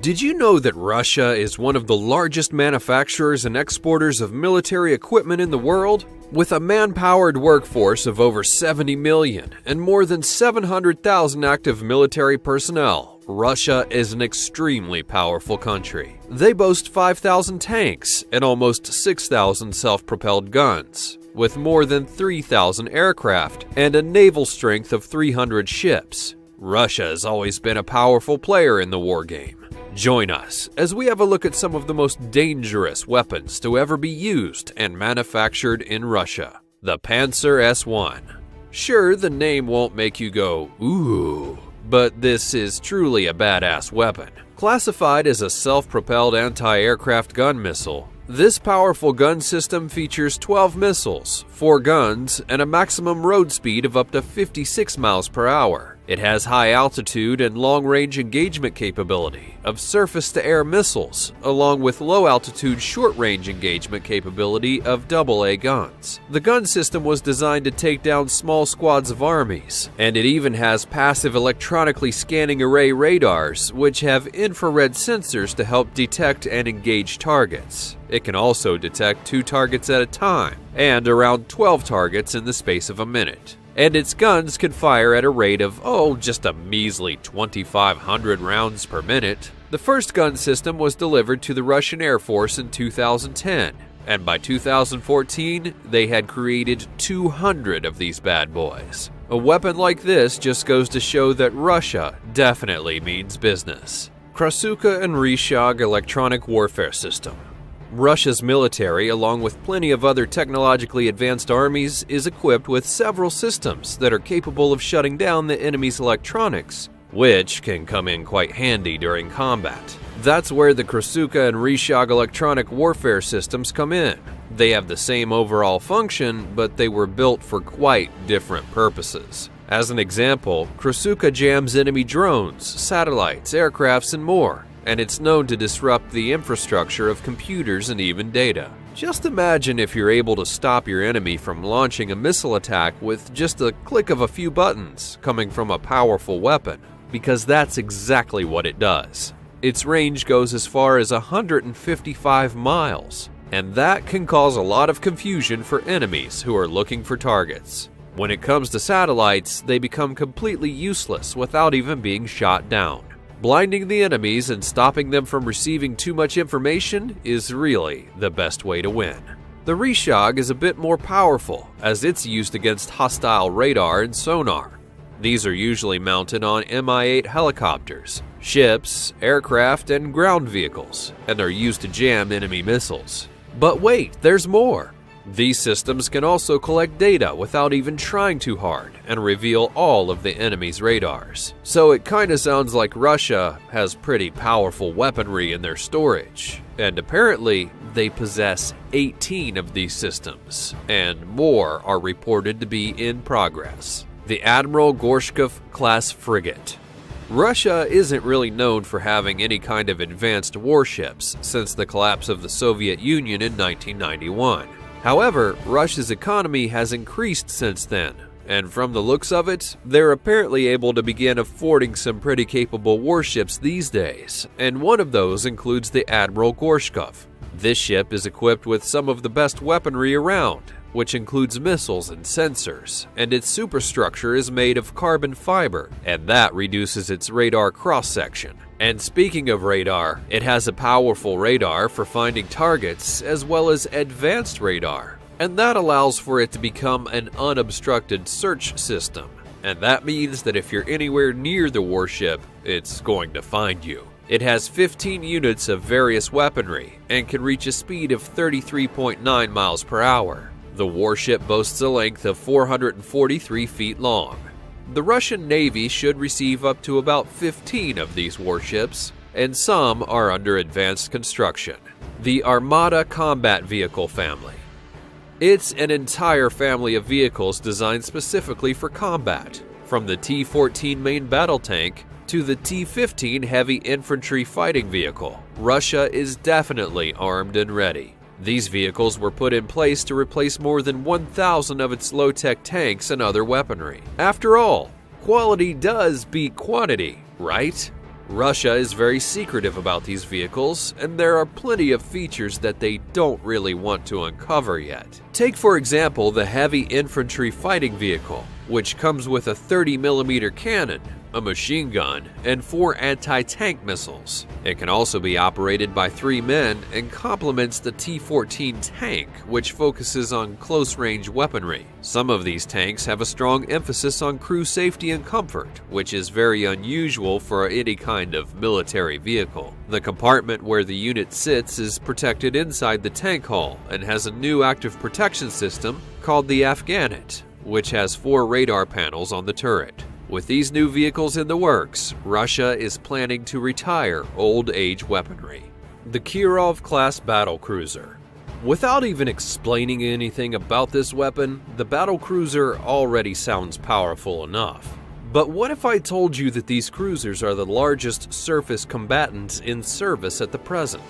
Did you know that Russia is one of the largest manufacturers and exporters of military equipment in the world? With a man-powered workforce of over 70 million and more than 700,000 active military personnel, Russia is an extremely powerful country. They boast 5,000 tanks and almost 6,000 self-propelled guns, with more than 3,000 aircraft and a naval strength of 300 ships. Russia has always been a powerful player in the war game. Join us as we have a look at some of the most dangerous weapons to ever be used and manufactured in Russia. The Panzer S1. Sure, the name won't make you go, ooh, but this is truly a badass weapon. Classified as a self-propelled anti-aircraft gun missile, this powerful gun system features 12 missiles, 4 guns, and a maximum road speed of up to 56 miles per hour. It has high altitude and long-range engagement capability of surface-to-air missiles, along with low-altitude short-range engagement capability of AA guns. The gun system was designed to take down small squads of armies, and it even has passive electronically scanning array radars, which have infrared sensors to help detect and engage targets. It can also detect 2 targets at a time, and around 12 targets in the space of a minute. And its guns can fire at a rate of, just a measly 2,500 rounds per minute. The first gun system was delivered to the Russian Air Force in 2010, and by 2014, they had created 200 of these bad boys. A weapon like this just goes to show that Russia definitely means business. Krasukha and Rishag Electronic Warfare System. Russia's military, along with plenty of other technologically advanced armies, is equipped with several systems that are capable of shutting down the enemy's electronics, which can come in quite handy during combat. That's where the Krasukha and Rishag electronic warfare systems come in. They have the same overall function, but they were built for quite different purposes. As an example, Krasukha jams enemy drones, satellites, aircrafts, and more, and it's known to disrupt the infrastructure of computers and even data. Just imagine if you're able to stop your enemy from launching a missile attack with just a click of a few buttons coming from a powerful weapon, because that's exactly what it does. Its range goes as far as 155 miles, and that can cause a lot of confusion for enemies who are looking for targets. When it comes to satellites, they become completely useless without even being shot down. Blinding the enemies and stopping them from receiving too much information is really the best way to win. The Rishag is a bit more powerful, as it's used against hostile radar and sonar. These are usually mounted on Mi-8 helicopters, ships, aircraft, and ground vehicles, and are used to jam enemy missiles. But wait, there's more! These systems can also collect data without even trying too hard and reveal all of the enemy's radars. So it kinda sounds like Russia has pretty powerful weaponry in their storage. And apparently, they possess 18 of these systems, and more are reported to be in progress. The Admiral Gorshkov class frigate. Russia isn't really known for having any kind of advanced warships since the collapse of the Soviet Union in 1991. However, Russia's economy has increased since then, and from the looks of it, they're apparently able to begin affording some pretty capable warships these days, and one of those includes the Admiral Gorshkov. This ship is equipped with some of the best weaponry around, which includes missiles and sensors, and its superstructure is made of carbon fiber, and that reduces its radar cross-section. And speaking of radar, it has a powerful radar for finding targets as well as advanced radar, and that allows for it to become an unobstructed search system. And that means that if you're anywhere near the warship, it's going to find you. It has 15 units of various weaponry and can reach a speed of 33.9 miles per hour. The warship boasts a length of 443 feet long. The Russian Navy should receive up to about 15 of these warships, and some are under advanced construction. The Armata Combat Vehicle family. It's an entire family of vehicles designed specifically for combat, from the T-14 main battle tank to the T-15 heavy infantry fighting vehicle. Russia is definitely armed and ready. These vehicles were put in place to replace more than 1,000 of its low-tech tanks and other weaponry. After all, quality does beat quantity, right? Russia is very secretive about these vehicles, and there are plenty of features that they don't really want to uncover yet. Take for example the heavy infantry fighting vehicle, which comes with a 30mm cannon, a machine gun, and 4 anti-tank missiles. It can also be operated by 3 men and complements the T-14 tank, which focuses on close-range weaponry. Some of these tanks have a strong emphasis on crew safety and comfort, which is very unusual for any kind of military vehicle. The compartment where the unit sits is protected inside the tank hull and has a new active protection system called the Afghanet, which has 4 radar panels on the turret. With these new vehicles in the works, Russia is planning to retire old-age weaponry. The Kirov-class battlecruiser. Without even explaining anything about this weapon, the battlecruiser already sounds powerful enough. But what if I told you that these cruisers are the largest surface combatants in service at the present?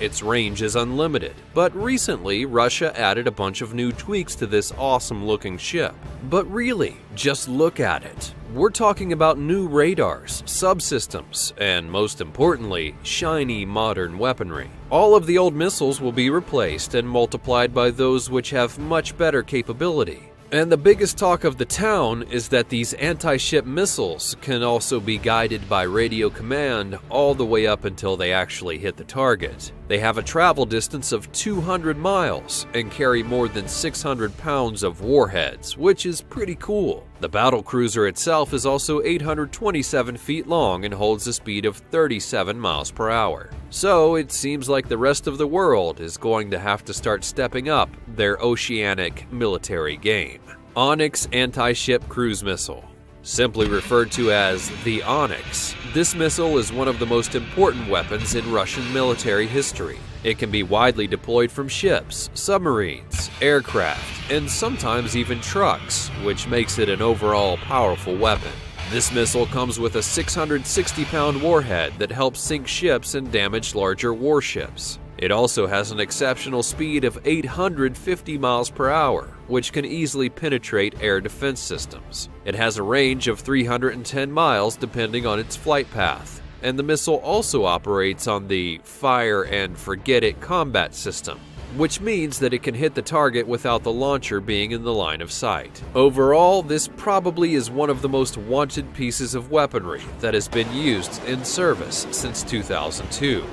Its range is unlimited, but recently Russia added a bunch of new tweaks to this awesome-looking ship. But really, just look at it. We're talking about new radars, subsystems, and most importantly, shiny modern weaponry. All of the old missiles will be replaced and multiplied by those which have much better capability. And the biggest talk of the town is that these anti-ship missiles can also be guided by radio command all the way up until they actually hit the target. They have a travel distance of 200 miles and carry more than 600 pounds of warheads, which is pretty cool. The battlecruiser itself is also 827 feet long and holds a speed of 37 miles per hour. So it seems like the rest of the world is going to have to start stepping up their oceanic military game. Onyx Anti-Ship Cruise Missile. Simply referred to as the Onyx, this missile is one of the most important weapons in Russian military history. It can be widely deployed from ships, submarines, aircraft, and sometimes even trucks, which makes it an overall powerful weapon. This missile comes with a 660-pound warhead that helps sink ships and damage larger warships. It also has an exceptional speed of 850 miles per hour, which can easily penetrate air defense systems. It has a range of 310 miles depending on its flight path, and the missile also operates on the fire and forget it combat system, which means that it can hit the target without the launcher being in the line of sight. Overall, this probably is one of the most wanted pieces of weaponry that has been used in service since 2002.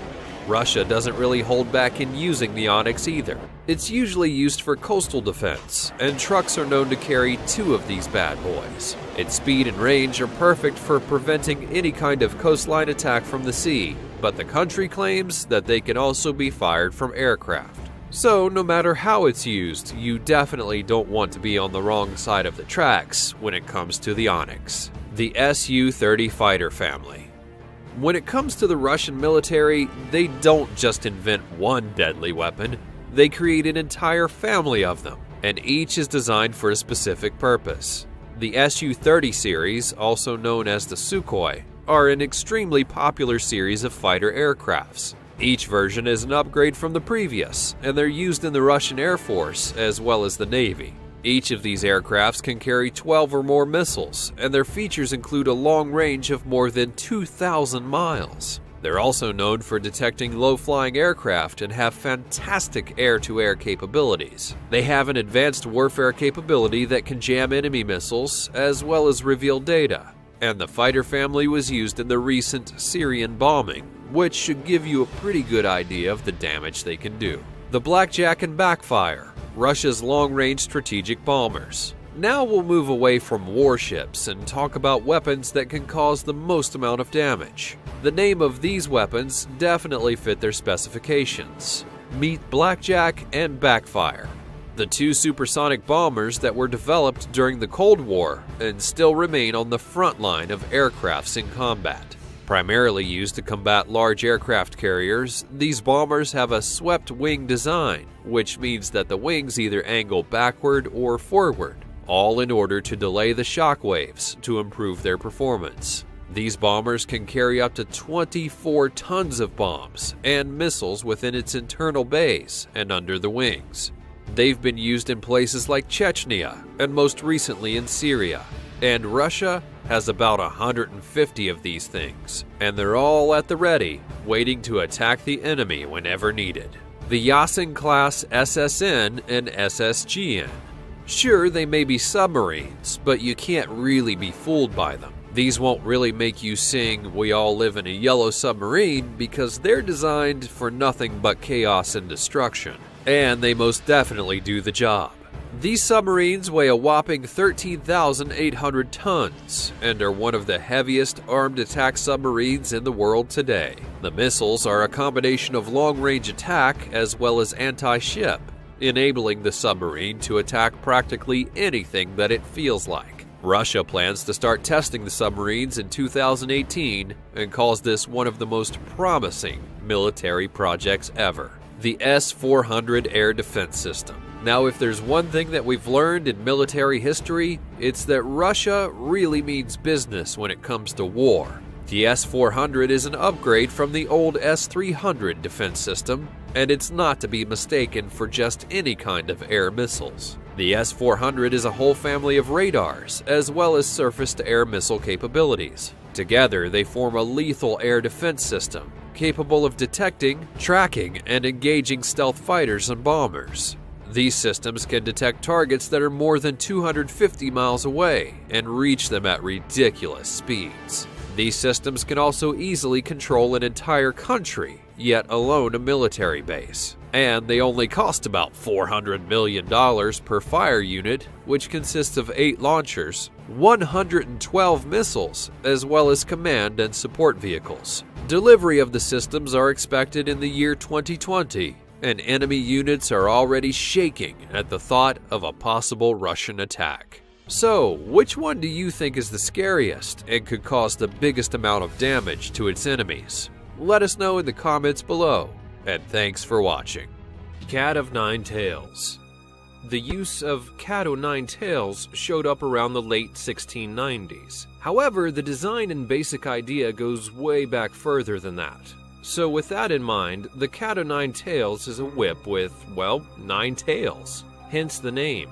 Russia doesn't really hold back in using the Onyx either. It's usually used for coastal defense, and trucks are known to carry 2 of these bad boys. Its speed and range are perfect for preventing any kind of coastline attack from the sea, but the country claims that they can also be fired from aircraft. So no matter how it's used, you definitely don't want to be on the wrong side of the tracks when it comes to the Onyx. The Su-30 fighter family. When it comes to the Russian military, they don't just invent one deadly weapon, they create an entire family of them, and each is designed for a specific purpose. The Su-30 series, also known as the Sukhoi, are an extremely popular series of fighter aircrafts. Each version is an upgrade from the previous, and they're used in the Russian Air Force as well as the Navy. Each of these aircrafts can carry 12 or more missiles, and their features include a long range of more than 2,000 miles. They're also known for detecting low-flying aircraft and have fantastic air-to-air capabilities. They have an advanced warfare capability that can jam enemy missiles, as well as reveal data. And the fighter family was used in the recent Syrian bombing, which should give you a pretty good idea of the damage they can do. The Blackjack and Backfire, Russia's long-range strategic bombers. Now we'll move away from warships and talk about weapons that can cause the most amount of damage. The name of these weapons definitely fit their specifications. Meet Blackjack and Backfire, the 2 supersonic bombers that were developed during the Cold War and still remain on the front line of aircrafts in combat. Primarily used to combat large aircraft carriers, these bombers have a swept wing design, which means that the wings either angle backward or forward, all in order to delay the shock waves to improve their performance. These bombers can carry up to 24 tons of bombs and missiles within its internal bays and under the wings. They've been used in places like Chechnya and most recently in Syria. And Russia has about 150 of these things, and they're all at the ready, waiting to attack the enemy whenever needed. The Yasin-class SSN and SSGN. Sure, they may be submarines, but you can't really be fooled by them. These won't really make you sing "We All Live in a Yellow Submarine" because they're designed for nothing but chaos and destruction, and they most definitely do the job. These submarines weigh a whopping 13,800 tons and are one of the heaviest armed attack submarines in the world today. The missiles are a combination of long-range attack as well as anti-ship, enabling the submarine to attack practically anything that it feels like. Russia plans to start testing the submarines in 2018 and calls this one of the most promising military projects ever. The S-400 Air Defense System. Now, if there's one thing that we've learned in military history, it's that Russia really means business when it comes to war. The S-400 is an upgrade from the old S-300 defense system, and it's not to be mistaken for just any kind of air missiles. The S-400 is a whole family of radars, as well as surface-to-air missile capabilities. Together, they form a lethal air defense system, capable of detecting, tracking, and engaging stealth fighters and bombers. These systems can detect targets that are more than 250 miles away and reach them at ridiculous speeds. These systems can also easily control an entire country, yet alone a military base. And they only cost about $400 million per fire unit, which consists of 8 launchers, 112 missiles, as well as command and support vehicles. Delivery of the systems are expected in the year 2020, and enemy units are already shaking at the thought of a possible Russian attack. So, which one do you think is the scariest and could cause the biggest amount of damage to its enemies? Let us know in the comments below, and thanks for watching. Cat of Nine Tails. The use of cat o' nine tails showed up around the late 1690s. However, the design and basic idea goes way back further than that. So with that in mind, the cat o' nine tails is a whip with, well, 9 tails, hence the name.